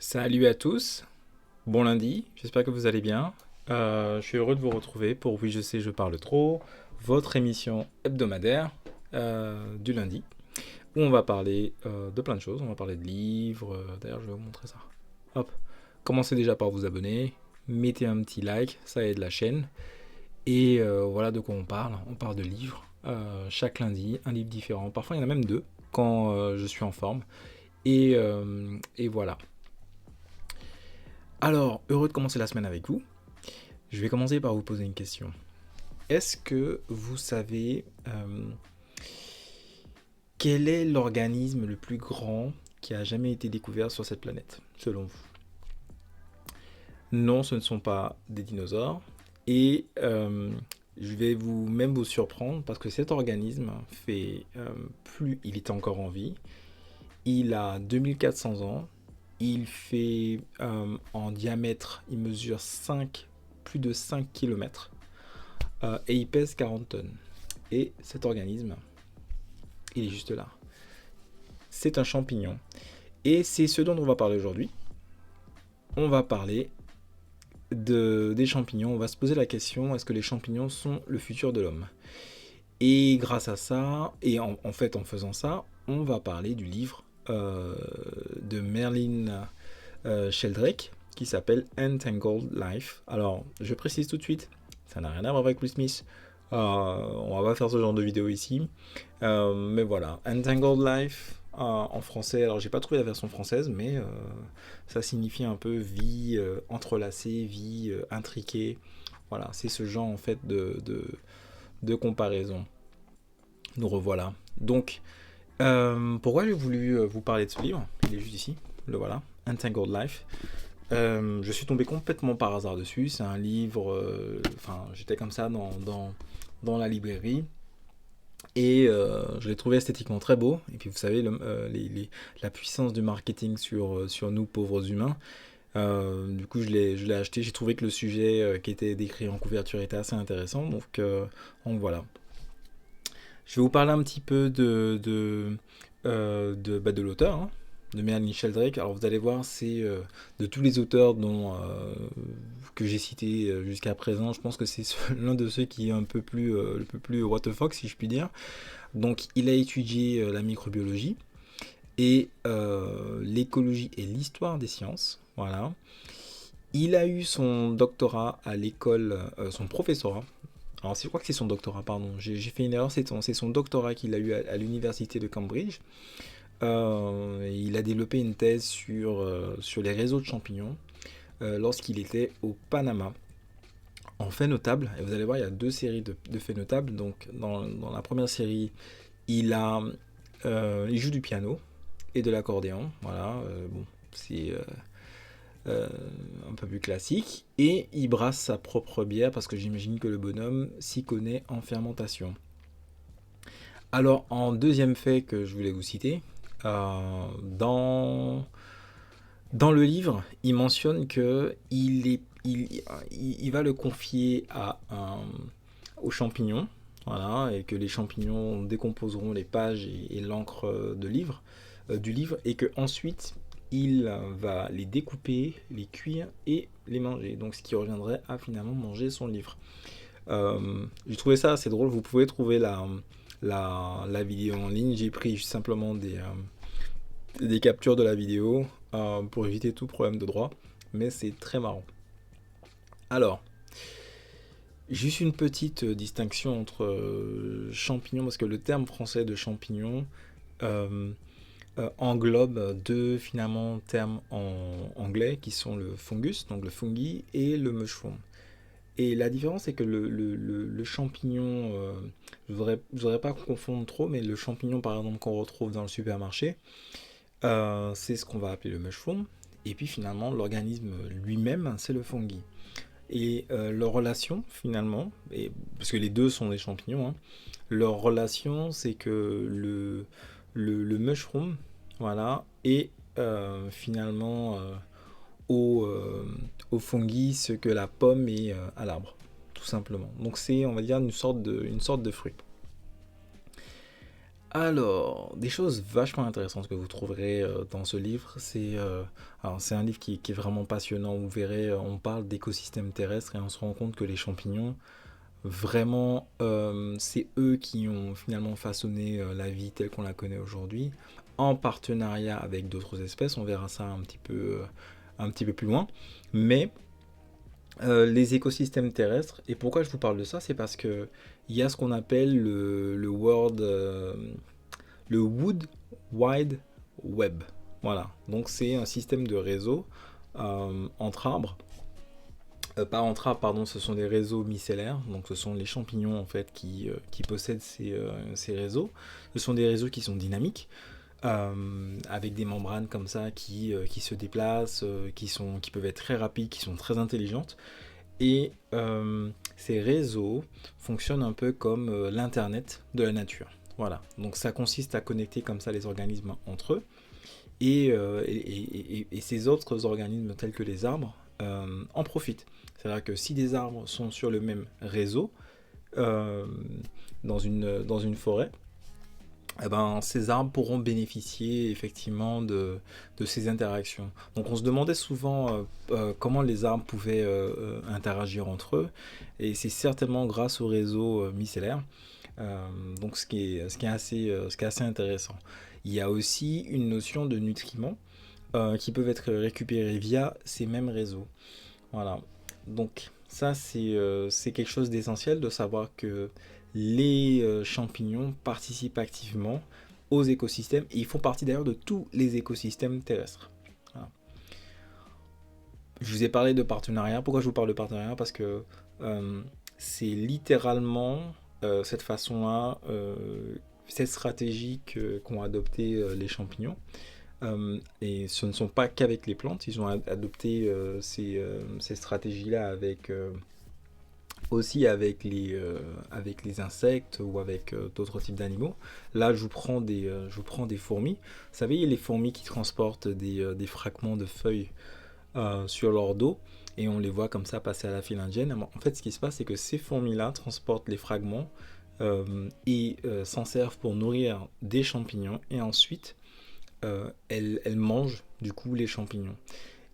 Salut à tous, bon lundi, j'espère que vous allez bien. Je suis heureux de vous retrouver pour Oui je sais je parle trop, votre émission hebdomadaire du lundi, où on va parler de plein de choses, on va parler de livres, d'ailleurs je vais vous montrer ça. Hop, commencez déjà par vous abonner, mettez un petit like, ça aide la chaîne, et voilà de quoi on parle de livres, chaque lundi, un livre différent, parfois il y en a même deux quand je suis en forme, et voilà. Alors, heureux de commencer la semaine avec vous. Je vais commencer par vous poser une question. Est-ce que vous savez quel est l'organisme le plus grand qui a jamais été découvert sur cette planète, selon vous? Non, ce ne sont pas des dinosaures. Et je vais même vous surprendre parce que cet organisme fait plus il est encore en vie. Il a 2400 ans. Il fait en diamètre, il mesure plus de 5 km. Et il pèse 40 tonnes. Et cet organisme, il est juste là. C'est un champignon. Et c'est ce dont on va parler aujourd'hui. On va parler des champignons. On va se poser la question, est-ce que les champignons sont le futur de l'homme? Et grâce à ça, et en fait en faisant ça, on va parler du livre de Merlin Sheldrake qui s'appelle Entangled Life. Alors, je précise tout de suite, ça n'a rien à voir avec Will Smith. On va pas faire ce genre de vidéo ici. Mais voilà, Entangled Life en français. Alors, j'ai pas trouvé la version française, mais ça signifie un peu vie entrelacée, vie intriquée. Voilà, c'est ce genre en fait de comparaison. Nous revoilà. Donc, pourquoi j'ai voulu vous parler de ce livre? Il est juste ici, le voilà, Entangled Life. Je suis tombé complètement par hasard dessus. C'est un livre. Enfin, j'étais comme ça dans la librairie. Et je l'ai trouvé esthétiquement très beau. Et puis, vous savez, la puissance du marketing sur nous, pauvres humains. Du coup, je l'ai acheté. J'ai trouvé que le sujet qui était décrit en couverture était assez intéressant. Donc voilà. Je vais vous parler un petit peu de l'auteur, hein, de Merlin Sheldrake. Alors vous allez voir, c'est de tous les auteurs que j'ai cités jusqu'à présent, je pense que c'est l'un de ceux qui est le peu plus what the fuck, si je puis dire. Donc il a étudié la microbiologie et l'écologie et l'histoire des sciences. Voilà. Il a eu son doctorat à l'école, son professorat. Alors, je crois que c'est son doctorat, pardon. J'ai fait une erreur, c'est son doctorat qu'il a eu à l'université de Cambridge. Il a développé une thèse sur les réseaux de champignons lorsqu'il était au Panama. En fait notable, et vous allez voir, il y a deux séries de faits notables. Donc, dans la première série, il joue du piano et de l'accordéon. Voilà, bon, c'est euh, un peu plus classique. Et il brasse sa propre bière parce que j'imagine que le bonhomme s'y connaît en fermentation. Alors, en deuxième fait que je voulais vous citer, euh, dans, dans le livre, il mentionne que il va le confier aux champignons, voilà, et que les champignons décomposeront les pages et l'encre du livre, et que ensuite il va les découper, les cuire et les manger. Donc, ce qui reviendrait à finalement manger son livre. J'ai trouvé ça assez drôle. Vous pouvez trouver la vidéo en ligne. J'ai pris simplement des captures de la vidéo pour éviter tout problème de droit. Mais c'est très marrant. Alors, juste une petite distinction entre champignons, parce que le terme français de champignon euh, englobe deux finalement termes en anglais qui sont le fungus, donc le fungi, et le mushroom. Et la différence, c'est que le champignon, je voudrais pas confondre trop, mais le champignon, par exemple, qu'on retrouve dans le supermarché, c'est ce qu'on va appeler le mushroom. Et puis finalement, l'organisme lui-même, c'est le fungi. Et leur relation, finalement, parce que les deux sont des champignons, hein, leur relation, c'est que le mushroom, voilà, est finalement au, euh, au fungi ce que la pomme est à l'arbre, tout simplement. Donc c'est, on va dire, une sorte de fruit. Alors, des choses vachement intéressantes que vous trouverez dans ce livre, c'est un livre qui est vraiment passionnant. Vous verrez, on parle d'écosystèmes terrestres et on se rend compte que les champignons, vraiment, c'est eux qui ont finalement façonné la vie telle qu'on la connaît aujourd'hui, en partenariat avec d'autres espèces. On verra ça un petit peu plus loin. Mais les écosystèmes terrestres, et pourquoi je vous parle de ça, c'est parce que il y a ce qu'on appelle le Wood Wide Web. Voilà, donc c'est un système de réseau entre arbres. Pas entre arbres, pardon, ce sont des réseaux micellaires, donc ce sont les champignons en fait qui possèdent ces réseaux. Ce sont des réseaux qui sont dynamiques, avec des membranes comme ça qui se déplacent, qui peuvent être très rapides, qui sont très intelligentes. Et ces réseaux fonctionnent un peu comme l'Internet de la nature. Voilà, donc ça consiste à connecter comme ça les organismes entre eux. Et ces autres organismes tels que les arbres en profitent. C'est-à-dire que si des arbres sont sur le même réseau euh, dans une forêt, eh ben, ces arbres pourront bénéficier effectivement de ces interactions. Donc on se demandait souvent comment les arbres pouvaient interagir entre eux, et c'est certainement grâce au réseau micellaire. Donc ce qui est assez intéressant. Il y a aussi une notion de nutriments qui peuvent être récupérés via ces mêmes réseaux. Voilà. Donc ça, c'est quelque chose d'essentiel de savoir que les champignons participent activement aux écosystèmes et ils font partie d'ailleurs de tous les écosystèmes terrestres. Voilà. Je vous ai parlé de partenariat. Pourquoi je vous parle de partenariat? Parce que euh, c'est littéralement cette façon-là, cette stratégie qu'ont adopté les champignons. Et ce ne sont pas qu'avec les plantes, ils ont adopté ces stratégies-là aussi avec les insectes ou avec d'autres types d'animaux. Là, je vous prends des fourmis. Vous savez, les fourmis qui transportent des fragments de feuilles sur leur dos et on les voit comme ça passer à la file indienne. En fait, ce qui se passe, c'est que ces fourmis-là transportent les fragments et s'en servent pour nourrir des champignons et ensuite elles mangent du coup les champignons.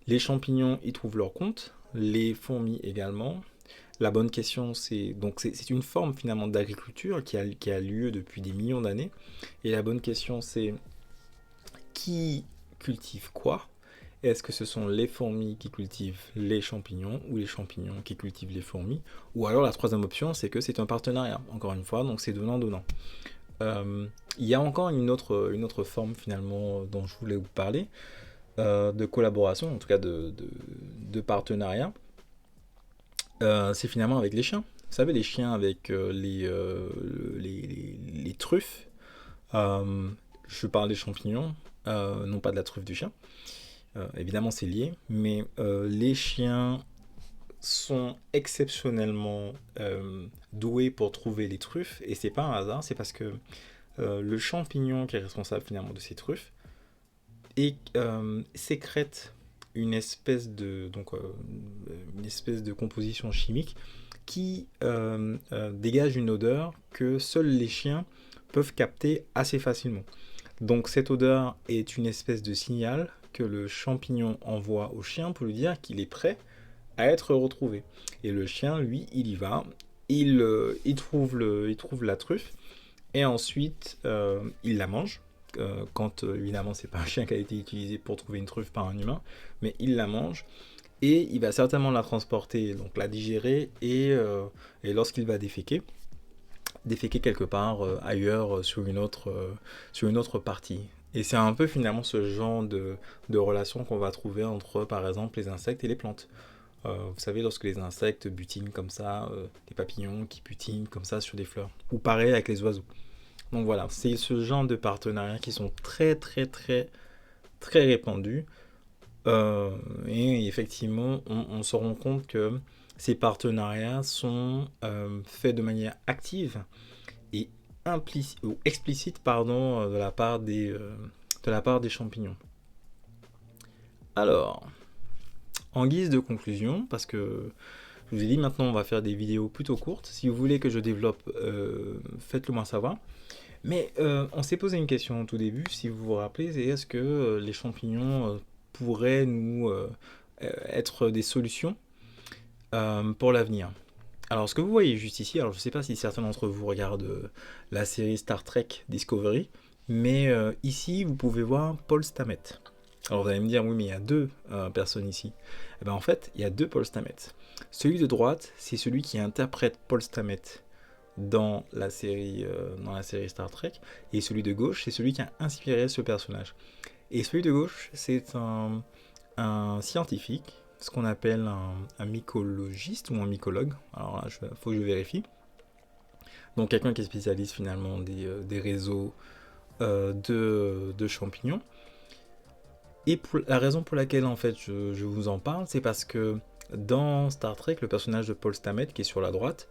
Les champignons y trouvent leur compte, les fourmis également. La bonne question, c'est une forme finalement d'agriculture qui a lieu depuis des millions d'années. Et la bonne question, c'est qui cultive quoi? Est-ce que ce sont les fourmis qui cultivent les champignons ou les champignons qui cultivent les fourmis? Ou alors la troisième option, c'est que c'est un partenariat, encore une fois, donc c'est donnant-donnant. Il y a encore une autre forme finalement dont je voulais vous parler, de collaboration, en tout cas de partenariat. C'est finalement avec les chiens. Vous savez, les chiens avec les truffes. Je parle des champignons, non pas de la truffe du chien. Évidemment, c'est lié, mais les chiens sont exceptionnellement doués pour trouver les truffes, et c'est pas un hasard, c'est parce que le champignon qui est responsable finalement de ces truffes sécrète une espèce de composition chimique qui dégage une odeur que seuls les chiens peuvent capter assez facilement. Donc cette odeur est une espèce de signal que le champignon envoie au chien pour lui dire qu'il est prêt à être retrouvé. Et le chien, lui, il y va, il trouve la truffe, et ensuite il la mange. Quand évidemment c'est pas un chien qui a été utilisé pour trouver une truffe par un humain, mais il la mange et il va certainement la transporter, donc la digérer et lorsqu'il va déféquer quelque part ailleurs sur une autre partie. Et c'est un peu finalement ce genre de relation qu'on va trouver entre par exemple les insectes et les plantes. Vous savez, lorsque les insectes butinent comme ça, des papillons qui butinent comme ça sur des fleurs. Ou pareil avec les oiseaux. Donc voilà, c'est ce genre de partenariats qui sont très répandus. Et effectivement, on se rend compte que ces partenariats sont faits de manière active et implicite ou explicite pardon, de la part des champignons. Alors, en guise de conclusion, parce que je vous ai dit maintenant on va faire des vidéos plutôt courtes. Si vous voulez que je développe, faites-le moi savoir. Mais on s'est posé une question au tout début, si vous vous rappelez, c'est est-ce que les champignons pourraient nous être des solutions pour l'avenir? Alors, ce que vous voyez juste ici, alors je ne sais pas si certains d'entre vous regardent la série Star Trek Discovery, mais ici, vous pouvez voir Paul Stamets. Alors, vous allez me dire, oui, mais il y a deux personnes ici. Eh ben, en fait, il y a deux Paul Stamets. Celui de droite, c'est celui qui interprète Paul Stamets dans la série Star Trek, et celui de gauche, c'est celui qui a inspiré ce personnage. Et celui de gauche, c'est un scientifique, ce qu'on appelle un mycologiste ou un mycologue. Alors là, il faut que je vérifie. Donc quelqu'un qui est spécialiste finalement des réseaux de champignons. Et la raison pour laquelle en fait je vous en parle, c'est parce que dans Star Trek, le personnage de Paul Stamets, qui est sur la droite,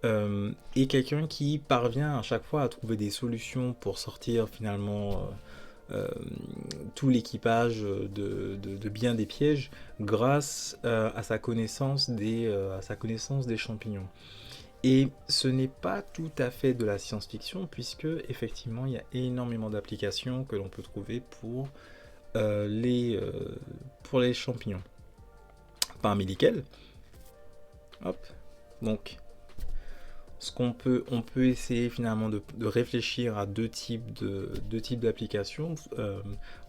est quelqu'un qui parvient à chaque fois à trouver des solutions pour sortir finalement tout l'équipage de bien des pièges grâce à sa connaissance des champignons. Et ce n'est pas tout à fait de la science-fiction, puisque effectivement il y a énormément d'applications que l'on peut trouver pour les champignons. Parmi lesquels, hop, donc on peut essayer finalement de réfléchir à deux types d'applications.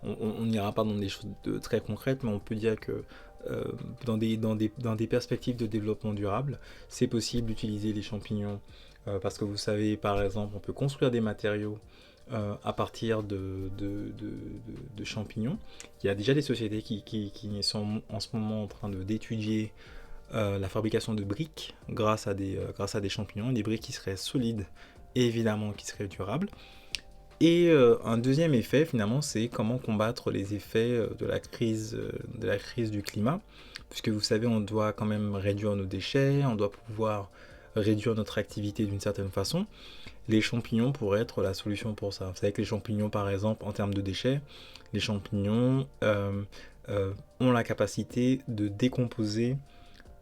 On n'ira pas dans des choses très concrètes, mais on peut dire que dans des perspectives de développement durable, c'est possible d'utiliser les champignons parce que vous savez, par exemple, on peut construire des matériaux à partir de champignons. Il y a déjà des sociétés qui sont en ce moment en train d'étudier la fabrication de briques grâce à des champignons, des briques qui seraient solides et évidemment qui seraient durables. Et un deuxième effet finalement, c'est comment combattre les effets de la crise du climat, puisque vous savez, on doit quand même réduire nos déchets, on doit pouvoir réduire notre activité d'une certaine façon. Les champignons pourraient être la solution pour ça. Vous savez que les champignons, par exemple, en termes de déchets, les champignons ont la capacité de décomposer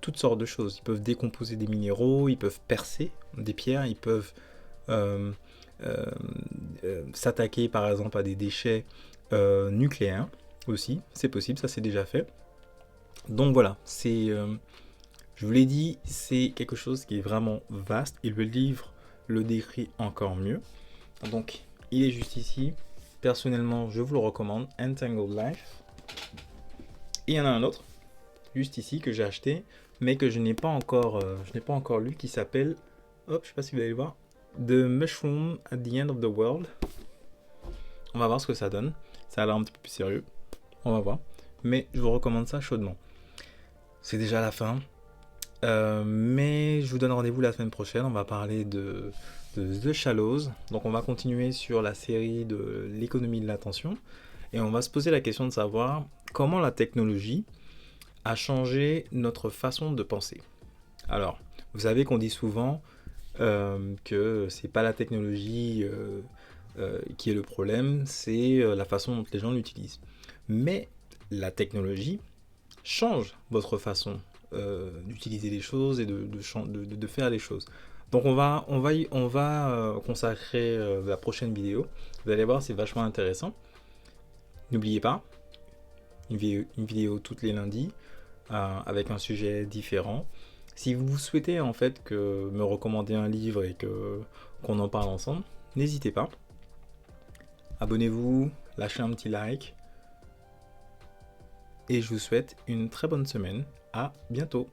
toutes sortes de choses. Ils peuvent décomposer des minéraux, ils peuvent percer des pierres, ils peuvent s'attaquer par exemple à des déchets nucléaires aussi. C'est possible, ça c'est déjà fait. Donc voilà, je vous l'ai dit, c'est quelque chose qui est vraiment vaste et le livre le décrit encore mieux. Donc il est juste ici. Personnellement, je vous le recommande, Entangled Life. Et il y en a un autre, juste ici, que j'ai acheté, mais que je n'ai pas encore lu, qui s'appelle, hop, je sais pas si vous allez le voir, The Mushroom at the End of the World. On va voir ce que ça donne. Ça a l'air un petit peu plus sérieux. On va voir. Mais je vous recommande ça chaudement. C'est déjà la fin. Mais je vous donne rendez-vous la semaine prochaine. On va parler de The Shallows. Donc on va continuer sur la série de l'économie de l'attention. Et on va se poser la question de savoir comment la technologie a changé notre façon de penser. Alors, vous savez qu'on dit souvent que c'est pas la technologie qui est le problème, c'est la façon dont les gens l'utilisent. Mais la technologie change votre façon d'utiliser les choses et de faire les choses. Donc on va consacrer la prochaine vidéo. Vous allez voir, c'est vachement intéressant. N'oubliez pas, une vidéo toutes les lundis avec un sujet différent. Si vous souhaitez en fait me recommander un livre et qu'on en parle ensemble, n'hésitez pas. Abonnez-vous, lâchez un petit like. Et je vous souhaite une très bonne semaine. À bientôt.